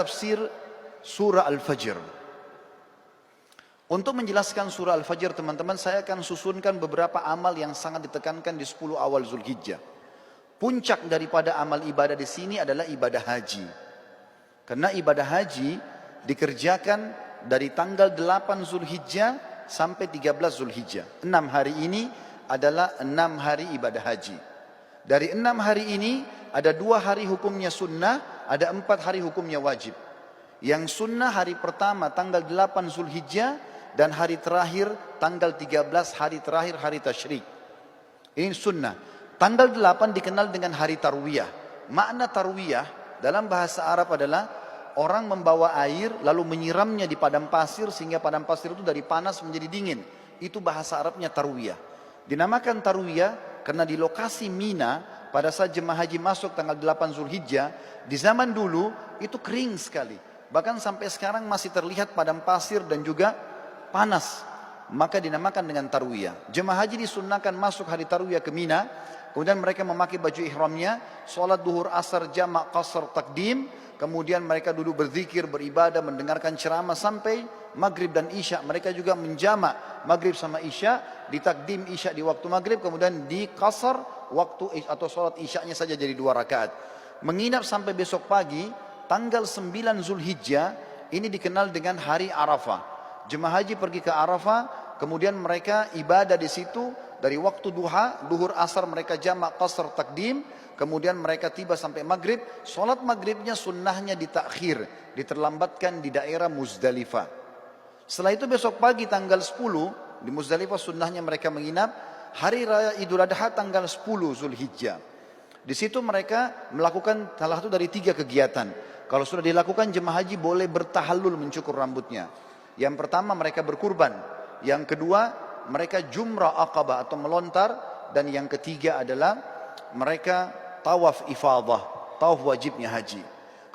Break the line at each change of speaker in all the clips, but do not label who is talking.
tafsir surah Al-Fajr. Untuk menjelaskan surah Al-Fajr teman-teman, saya akan susunkan beberapa amal yang sangat ditekankan di 10 awal Zulhijjah. Puncak daripada amal ibadah di sini adalah ibadah haji. Karena ibadah haji dikerjakan dari tanggal 8 Zulhijjah sampai 13 Zulhijjah. 6 hari ini adalah 6 hari ibadah haji. Dari 6 hari ini ada 2 hari hukumnya sunnah, ada 4 hari hukumnya wajib. Yang sunnah hari pertama tanggal 8 Zulhijjah, dan hari terakhir tanggal 13 hari terakhir hari tasyrik. Ini sunnah. Tanggal 8 dikenal dengan hari tarwiyah. Makna tarwiyah dalam bahasa Arab adalah orang membawa air lalu menyiramnya di padang pasir sehingga padang pasir itu dari panas menjadi dingin. Itu bahasa Arabnya tarwiyah. Dinamakan tarwiyah karena di lokasi Mina pada saat jemaah haji masuk tanggal 8 Zulhijjah, di zaman dulu itu kering sekali. Bahkan sampai sekarang masih terlihat padang pasir dan juga panas, maka dinamakan dengan tarwiyah. Jemaah haji disunnahkan masuk hari tarwiyah ke Mina, kemudian mereka memakai baju ihramnya, sholat duhur asar jamak qasar takdim, kemudian mereka duduk berzikir, beribadah, mendengarkan ceramah sampai maghrib dan isya. Mereka juga menjamak maghrib sama isya, ditakdim isya di waktu maghrib, kemudian di qasar waktu atau sholat isyanya saja jadi 2 rakaat. Menginap sampai besok pagi, tanggal 9 Zulhijjah, ini dikenal dengan hari Arafah. Jemaah haji pergi ke Arafah, kemudian mereka ibadah di situ dari waktu duha, duhur asar mereka jamak qasar takdim, kemudian mereka tiba sampai maghrib. Solat maghribnya sunnahnya ditakhir, diterlambatkan di daerah Muzdalifah. Setelah itu besok pagi tanggal 10 di Muzdalifah sunnahnya mereka menginap. Hari raya Idul Adha tanggal 10 Zulhijjah. Di situ mereka melakukan salah satu dari 3 kegiatan. Kalau sudah dilakukan, jemaah haji boleh bertahallul mencukur rambutnya. Yang pertama mereka berkurban, yang kedua mereka jumrah aqabah atau melontar, dan yang ketiga adalah mereka tawaf ifadah, tawaf wajibnya haji.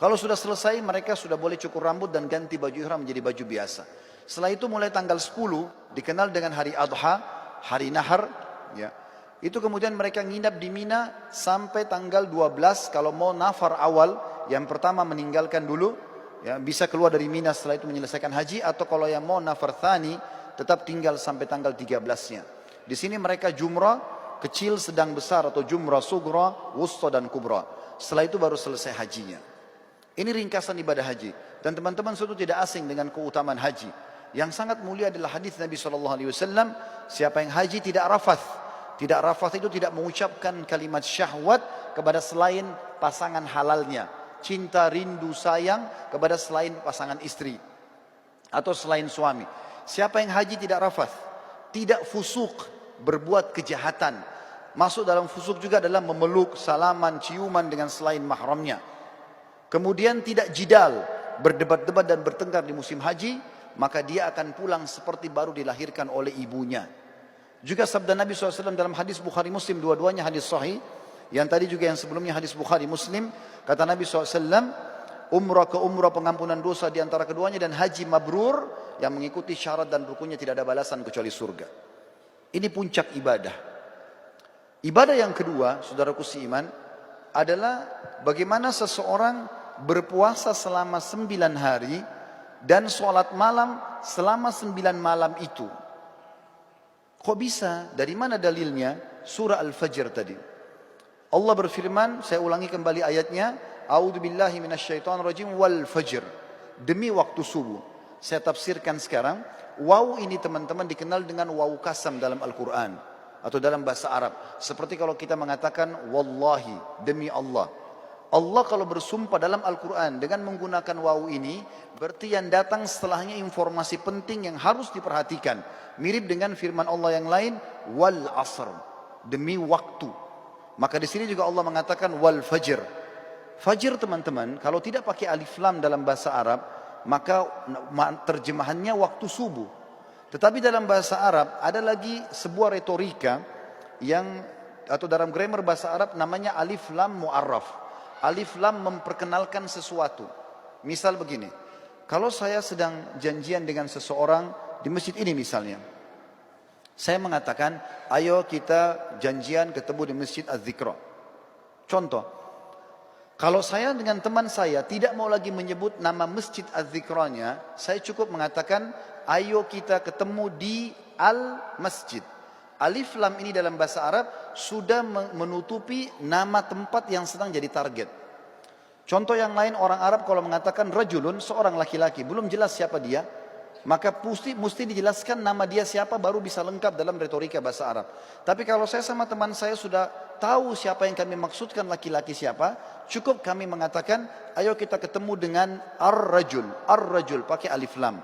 Kalau sudah selesai mereka sudah boleh cukur rambut dan ganti baju ihram menjadi baju biasa. Setelah itu mulai tanggal 10 dikenal dengan hari Adha, hari Nahar, ya. Itu kemudian mereka nginap di Mina sampai tanggal 12. Kalau mau nafar awal, yang pertama meninggalkan dulu, ya, bisa keluar dari Mina setelah itu menyelesaikan haji, atau kalau yang mau nafar thani tetap tinggal sampai tanggal 13-nya. Di sini mereka jumrah kecil, sedang, besar, atau jumrah sugra, wusta dan kubra. Setelah itu baru selesai hajinya. Ini ringkasan ibadah haji. Dan teman-teman sudah tidak asing dengan keutamaan haji. Yang sangat mulia adalah hadis Nabi SAW, siapa yang haji tidak rafath. Tidak rafath itu tidak mengucapkan kalimat syahwat kepada selain pasangan halalnya. Cinta, rindu, sayang kepada selain pasangan istri atau selain suami. Siapa yang haji tidak rafath, tidak fusuk, berbuat kejahatan. Masuk dalam fusuk juga adalah memeluk, salaman, ciuman dengan selain mahramnya. Kemudian tidak jidal, berdebat-debat dan bertengkar di musim haji, maka dia akan pulang seperti baru dilahirkan oleh ibunya. Juga sabda Nabi SAW dalam hadis Bukhari Muslim, dua-duanya hadis sahih. Yang tadi juga yang sebelumnya hadis Bukhari Muslim. Kata Nabi SAW, umrah ke umrah pengampunan dosa di antara keduanya, dan haji mabrur yang mengikuti syarat dan rukunnya tidak ada balasan kecuali surga. Ini puncak ibadah. Ibadah yang kedua, saudaraku seiman, adalah bagaimana seseorang berpuasa selama 9 hari dan sholat malam selama 9 malam itu. Kok bisa? Dari mana dalilnya? Surah Al-Fajr tadi. Allah berfirman, saya ulangi kembali ayatnya, A'udzubillahi minasyaitonirrajim wal fajr. Demi waktu subuh. Saya tafsirkan sekarang. Waw ini teman-teman dikenal dengan waw kasam dalam Al-Quran. Atau dalam bahasa Arab. Seperti kalau kita mengatakan, Wallahi, demi Allah. Allah kalau bersumpah dalam Al-Quran dengan menggunakan waw ini, berarti yang datang setelahnya informasi penting yang harus diperhatikan. Mirip dengan firman Allah yang lain, wal asr, demi waktu. Maka di sini juga Allah mengatakan wal fajr. Fajr teman-teman, kalau tidak pakai alif lam dalam bahasa Arab, maka terjemahannya waktu subuh. Tetapi dalam bahasa Arab ada lagi sebuah retorika yang, atau dalam grammar bahasa Arab namanya alif lam mu'arraf. Alif lam memperkenalkan sesuatu. Misal begini, kalau saya sedang janjian dengan seseorang di masjid ini misalnya, saya mengatakan, ayo kita janjian ketemu di masjid Az-Zikra. Contoh, Kalau saya dengan teman saya tidak mau lagi menyebut nama masjid Az-Zikranya, saya cukup mengatakan, ayo kita ketemu di Al-Masjid. Alif lam ini dalam bahasa Arab sudah menutupi nama tempat yang sedang jadi target. Contoh yang lain, orang Arab kalau mengatakan rajulun, seorang laki-laki, belum jelas siapa dia, maka mesti dijelaskan nama dia siapa baru bisa lengkap dalam retorika bahasa Arab. Tapi kalau saya sama teman saya sudah tahu siapa yang kami maksudkan laki-laki siapa, cukup kami mengatakan, ayo kita ketemu dengan ar-rajul. Ar-rajul pakai alif lam.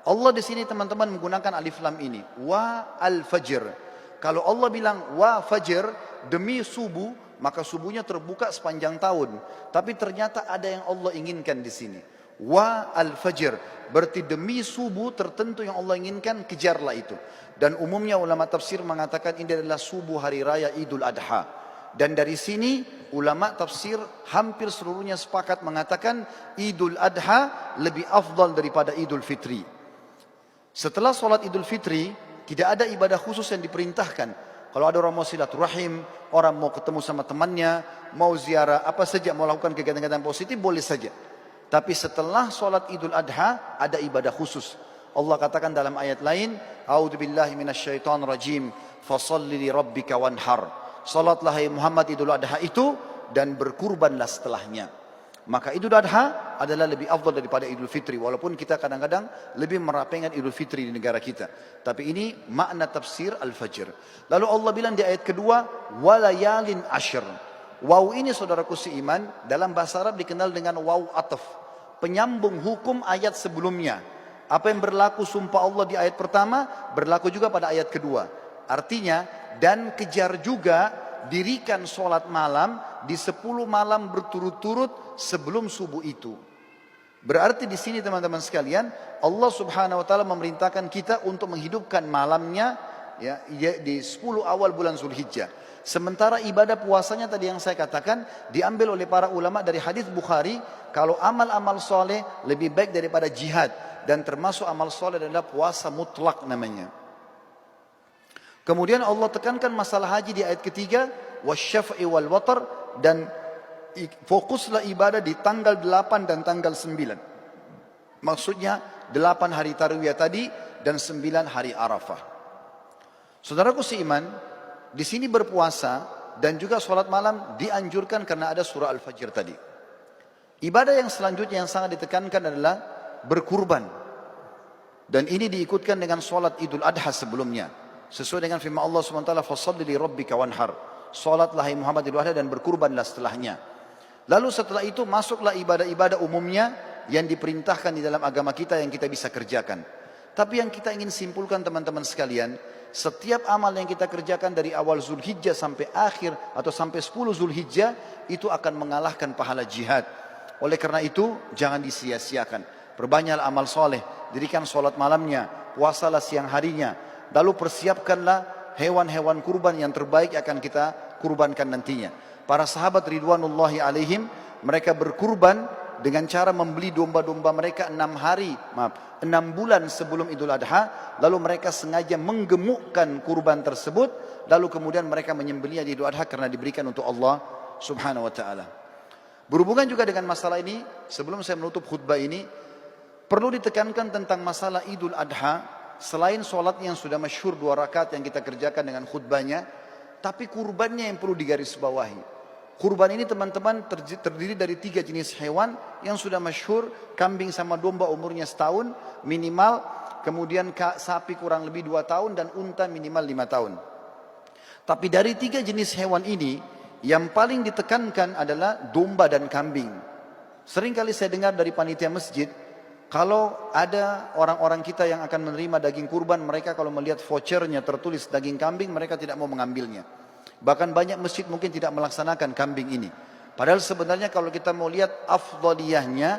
Allah di sini teman-teman menggunakan alif lam ini. Wa al-fajr. Kalau Allah bilang wa fajr, demi subuh, maka subuhnya terbuka sepanjang tahun. Tapi ternyata ada yang Allah inginkan di sini. Wa al-fajr, berarti demi subuh tertentu yang Allah inginkan, kejarlah itu. Dan umumnya ulama tafsir mengatakan ini adalah subuh hari raya Idul Adha. Dan dari sini ulama tafsir hampir seluruhnya sepakat mengatakan Idul Adha lebih afdal daripada Idul Fitri. Setelah sholat Idul Fitri tidak ada ibadah khusus yang diperintahkan. Kalau ada orang mau silaturahim, orang mau ketemu sama temannya, mau ziarah, apa saja, mau lakukan kegiatan-kegiatan positif, boleh saja. Tapi setelah sholat Idul Adha ada ibadah khusus. Allah katakan dalam ayat lain, A'udzubillahi minasyaitonir rajim, fasholli li rabbika wanhar. Salatlah hai Muhammad Idul Adha itu dan berkurbanlah setelahnya. Maka Idul Adha adalah lebih afdal daripada Idul Fitri, walaupun kita kadang-kadang lebih merapengan Idul Fitri di negara kita. Tapi ini makna tafsir Al-Fajr. Lalu Allah bilang di ayat kedua, walayalin ashr. Waw ini saudaraku seiman dalam bahasa Arab dikenal dengan waw ataf, penyambung hukum ayat sebelumnya. Apa yang berlaku sumpah Allah di ayat pertama berlaku juga pada ayat kedua. Artinya, dan kejar juga dirikan sholat malam di 10 malam berturut-turut sebelum subuh itu. Berarti di sini teman-teman sekalian, Allah Subhanahu wa taala memerintahkan kita untuk menghidupkan malamnya ya di 10 awal bulan Zulhijjah. Sementara ibadah puasanya tadi yang saya katakan diambil oleh para ulama dari hadis Bukhari, kalau amal-amal soleh lebih baik daripada jihad, dan termasuk amal soleh adalah puasa mutlak namanya. Kemudian Allah tekankan masalah haji di ayat ketiga, wasyaf'i wal watar, dan fokuslah ibadah di tanggal 8 dan tanggal 9. Maksudnya 8 hari Tarwiyah tadi dan 9 hari Arafah. Saudaraku seiman, di sini berpuasa dan juga sholat malam dianjurkan karena ada surah Al-Fajr tadi. Ibadah yang selanjutnya yang sangat ditekankan adalah berkurban. Dan ini diikutkan dengan sholat Idul Adha sebelumnya. Sesuai dengan firman Allah SWT, fasholli li rabbika wanhar. Sholatlah hai Muhammad Idul Adha dan berkurbanlah setelahnya. Lalu setelah itu masuklah ibadah-ibadah umumnya yang diperintahkan di dalam agama kita yang kita bisa kerjakan. Tapi yang kita ingin simpulkan teman-teman sekalian, setiap amal yang kita kerjakan dari awal Zulhijjah sampai akhir atau sampai 10 Zulhijjah itu akan mengalahkan pahala jihad. Oleh karena itu jangan disia-siakan. Perbanyaklah amal soleh, dirikan sholat malamnya, puasalah siang harinya. Lalu persiapkanlah hewan-hewan kurban yang terbaik akan kita kurbankan nantinya. Para sahabat ridwanullahi alaihim, mereka berkurban dengan cara membeli domba-domba mereka 6 bulan sebelum Idul Adha. Lalu mereka sengaja menggemukkan kurban tersebut, lalu kemudian mereka menyembelihnya di Idul Adha karena diberikan untuk Allah Subhanahu wa taala. Berhubungan juga dengan masalah ini, sebelum saya menutup khutbah ini, perlu ditekankan tentang masalah Idul Adha. Selain sholat yang sudah masyhur 2 rakaat yang kita kerjakan dengan khutbahnya, tapi kurbannya yang perlu digarisbawahi. Kurban ini teman-teman terdiri dari 3 jenis hewan yang sudah masyhur, kambing sama domba umurnya setahun minimal, kemudian sapi kurang lebih 2 tahun dan unta minimal 5 tahun. Tapi dari 3 jenis hewan ini, yang paling ditekankan adalah domba dan kambing. Seringkali saya dengar dari panitia masjid, kalau ada orang-orang kita yang akan menerima daging kurban, mereka kalau melihat vouchernya tertulis daging kambing, mereka tidak mau mengambilnya. Bahkan banyak masjid mungkin tidak melaksanakan kambing ini. Padahal sebenarnya kalau kita mau lihat afdaliyahnya,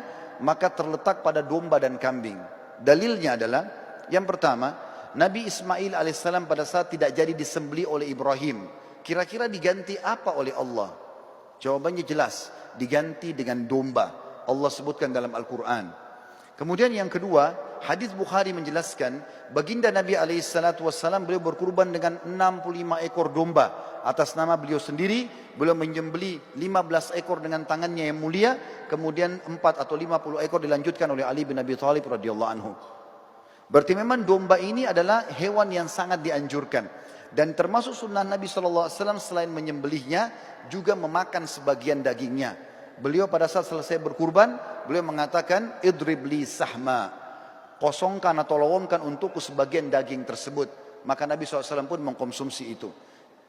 maka terletak pada domba dan kambing. Dalilnya adalah, yang pertama, Nabi Ismail alaihissalam pada saat tidak jadi disembelih oleh Ibrahim, kira-kira diganti apa oleh Allah? Jawabannya jelas, diganti dengan domba. Allah sebutkan dalam Al-Quran. Kemudian yang kedua, hadis Bukhari menjelaskan, baginda Nabi SAW beliau berkurban dengan 65 ekor domba atas nama beliau sendiri. Beliau menyembelih 15 ekor dengan tangannya yang mulia, kemudian 4 atau 50 ekor dilanjutkan oleh Ali bin Abi Thalib radhiyallahu anhu. Berarti memang domba ini adalah hewan yang sangat dianjurkan, dan termasuk sunnah Nabi SAW selain menyembelihnya juga memakan sebagian dagingnya. Beliau pada saat selesai berkurban, beliau mengatakan, idrib li sahma, kosongkan atau lowongkan untukku sebagian daging tersebut. Maka Nabi SAW pun mengkonsumsi itu.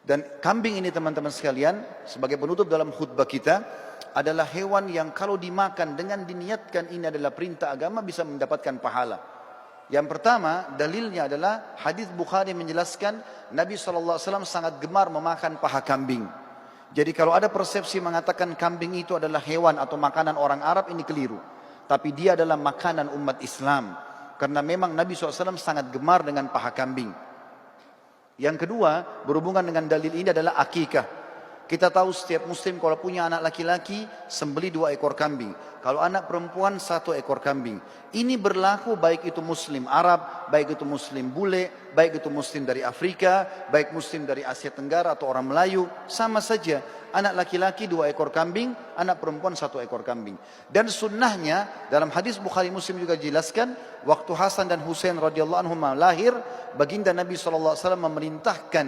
Dan kambing ini teman-teman sekalian, sebagai penutup dalam khutbah kita, adalah hewan yang kalau dimakan dengan diniatkan ini adalah perintah agama bisa mendapatkan pahala. Yang pertama, dalilnya adalah hadis Bukhari menjelaskan Nabi SAW sangat gemar memakan paha kambing. Jadi kalau ada persepsi mengatakan kambing itu adalah hewan atau makanan orang Arab, ini keliru. Tapi dia adalah makanan umat Islam. Karena memang Nabi SAW sangat gemar dengan paha kambing. Yang kedua, berhubungan dengan dalil ini adalah akikah. Kita tahu setiap muslim kalau punya anak laki-laki, sembelih 2 ekor kambing. Kalau anak perempuan 1 ekor kambing. Ini berlaku baik itu muslim Arab, baik itu muslim bule, baik itu muslim dari Afrika, baik muslim dari Asia Tenggara atau orang Melayu. Sama saja, anak laki-laki 2 ekor kambing, anak perempuan 1 ekor kambing. Dan sunnahnya, dalam hadis Bukhari Muslim juga dijelaskan, waktu Hasan dan Husain radhiyallahu anhum lahir, baginda Nabi SAW memerintahkan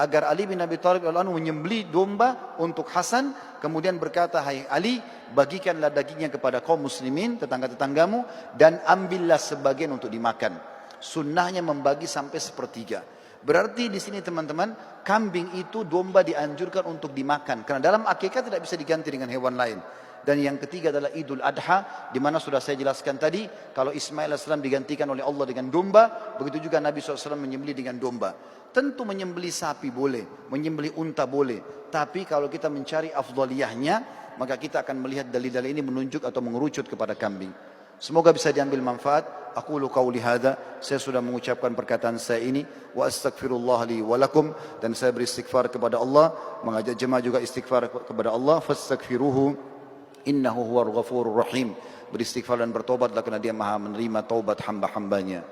agar Ali bin Abi Thalib radhiyallahu anhu menyembelih domba untuk Hasan, kemudian berkata, hai Ali, bagikanlah dagingnya kepada kaum muslimin, tetangga-tetanggamu, dan ambillah sebagian untuk dimakan. Sunnahnya membagi sampai 1/3. Berarti di sini teman-teman, kambing itu domba dianjurkan untuk dimakan, karena dalam akikah tidak bisa diganti dengan hewan lain. Dan yang ketiga adalah Idul Adha, di mana sudah saya jelaskan tadi, kalau Ismail AS digantikan oleh Allah dengan domba, begitu juga Nabi SAW menyembelih dengan domba. Tentu menyembelih sapi boleh, menyembelih unta boleh, tapi kalau kita mencari afdaliyahnya, maka kita akan melihat dalil-dalil ini menunjuk atau mengerucut kepada kambing. Semoga bisa diambil manfaat. Aqulu qauli hadza, saya sudah mengucapkan perkataan saya ini, wa astaghfirullah li wa lakum, dan saya beristighfar kepada Allah, mengajak jemaah juga istighfar kepada Allah, fastaghfiruhu innahu huwal ghafurur rahim. Beristighfar dan bertobatlah karena Dia Maha menerima taubat hamba-hambanya.